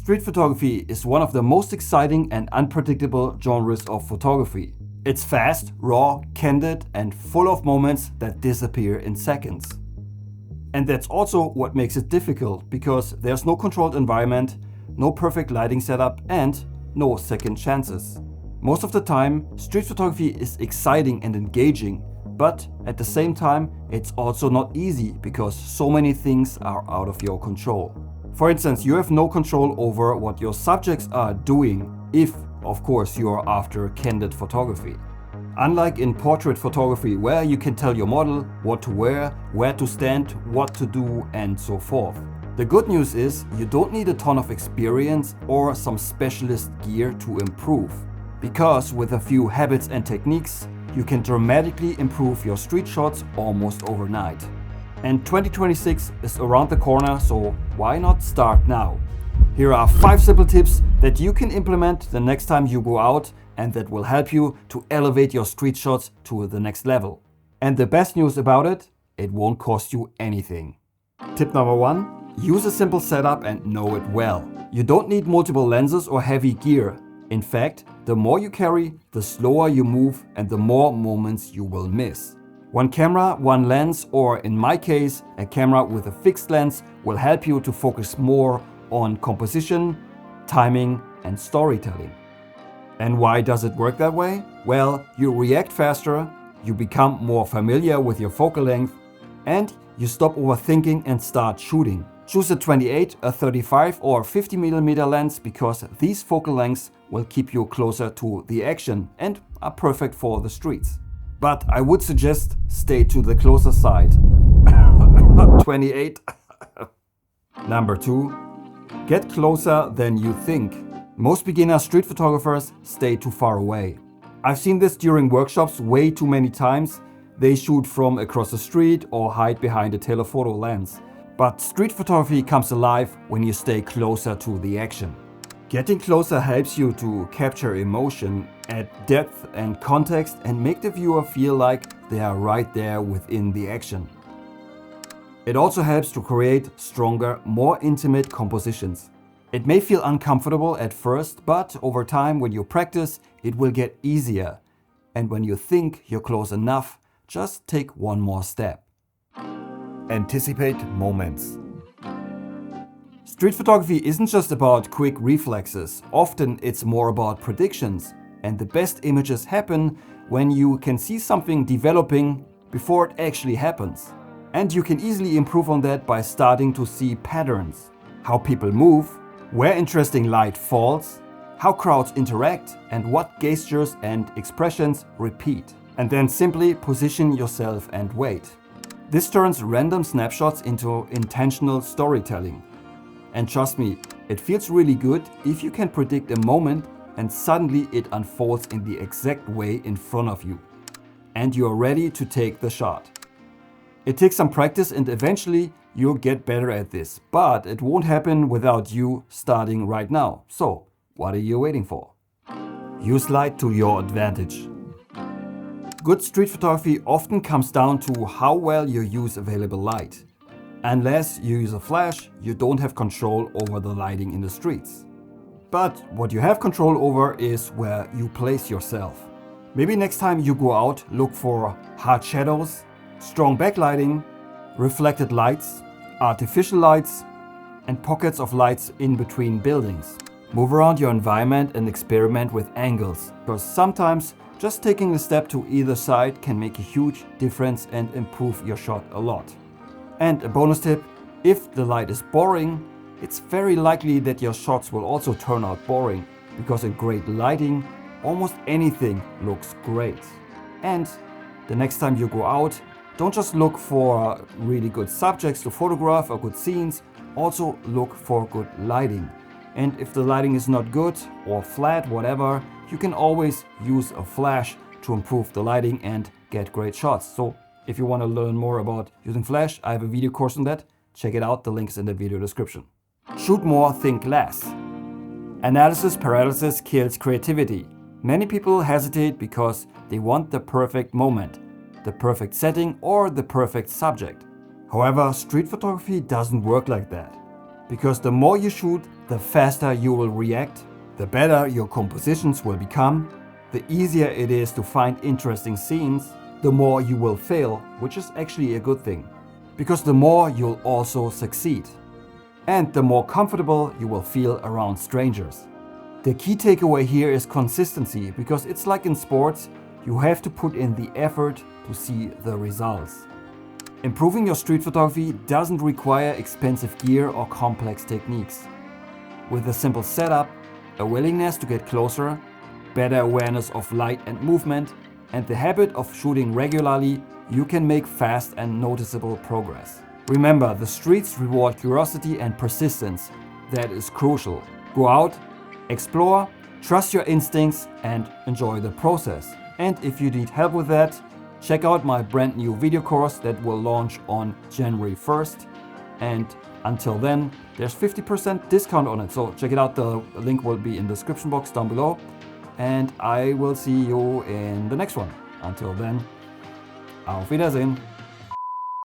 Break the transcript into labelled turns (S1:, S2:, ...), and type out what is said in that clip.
S1: Street photography is one of the most exciting and unpredictable genres of photography. It's fast, raw, candid, and full of moments that disappear in seconds. And that's also what makes it difficult, because there's no controlled environment, no perfect lighting setup, and no second chances. Most of the time, street photography is exciting and engaging, but at the same time, it's also not easy because so many things are out of your control. For instance, you have no control over what your subjects are doing if, of course, you are after candid photography. Unlike in portrait photography, where you can tell your model what to wear, where to stand, what to do, and so forth. The good news is you don't need a ton of experience or some specialist gear to improve, because with a few habits and techniques, you can dramatically improve your street shots almost overnight. And 2026 is around the corner, so why not start now? Here are 5 simple tips that you can implement the next time you go out and that will help you to elevate your street shots to the next level. And the best news about it, it won't cost you anything. Tip number 1, use a simple setup and know it well. You don't need multiple lenses or heavy gear. In fact, the more you carry, the slower you move and the more moments you will miss. One camera, one lens, or in my case, a camera with a fixed lens will help you to focus more on composition, timing, and storytelling. And why does it work that way? Well, you react faster, you become more familiar with your focal length, and you stop overthinking and start shooting. Choose a 28, a 35 or 50mm lens because these focal lengths will keep you closer to the action and are perfect for the streets. But I would suggest stay to the closer side. 28. Number 2. Get closer than you think. Most beginner street photographers stay too far away. I've seen this during workshops way too many times. They shoot from across the street or hide behind a telephoto lens. But street photography comes alive when you stay closer to the action. Getting closer helps you to capture emotion, add depth and context, and make the viewer feel like they are right there within the action. It also helps to create stronger, more intimate compositions. It may feel uncomfortable at first, but over time when you practice, it will get easier. And when you think you're close enough, just take one more step. Anticipate moments. Street photography isn't just about quick reflexes. Often it's more about predictions. And the best images happen when you can see something developing before it actually happens. And you can easily improve on that by starting to see patterns. How people move, where interesting light falls, how crowds interact, and what gestures and expressions repeat. And then simply position yourself and wait. This turns random snapshots into intentional storytelling. And trust me, it feels really good if you can predict a moment and suddenly it unfolds in the exact way in front of you. And you're ready to take the shot. It takes some practice and eventually you'll get better at this, but it won't happen without you starting right now. So, what are you waiting for? Use light to your advantage. Good street photography often comes down to how well you use available light. Unless you use a flash, you don't have control over the lighting in the streets. But what you have control over is where you place yourself. Maybe next time you go out, look for hard shadows, strong backlighting, reflected lights, artificial lights, and pockets of lights in between buildings. Move around your environment and experiment with angles, because sometimes just taking a step to either side can make a huge difference and improve your shot a lot. And a bonus tip, if the light is boring, it's very likely that your shots will also turn out boring, because in great lighting, almost anything looks great. And the next time you go out, don't just look for really good subjects to photograph or good scenes, also look for good lighting. And if the lighting is not good or flat, whatever, you can always use a flash to improve the lighting and get great shots. So if you want to learn more about using flash, I have a video course on that. Check it out, the link's in the video description. Shoot more, think less. Analysis paralysis kills creativity. Many people hesitate because they want the perfect moment, the perfect setting, or the perfect subject. However, street photography doesn't work like that. Because the more you shoot, the faster you will react, the better your compositions will become, the easier it is to find interesting scenes, the more you will fail, which is actually a good thing, because the more you'll also succeed. And the more comfortable you will feel around strangers. The key takeaway here is consistency, because it's like in sports, you have to put in the effort to see the results. Improving your street photography doesn't require expensive gear or complex techniques. With a simple setup, a willingness to get closer, better awareness of light and movement, and the habit of shooting regularly, you can make fast and noticeable progress. Remember, the streets reward curiosity and persistence. That is crucial. Go out, explore, trust your instincts, and enjoy the process. And if you need help with that, check out my brand new video course that will launch on January 1st. And until then, there's 50% discount on it. So check it out. The link will be in the description box down below. And I will see you in the next one. Until then, auf Wiedersehen.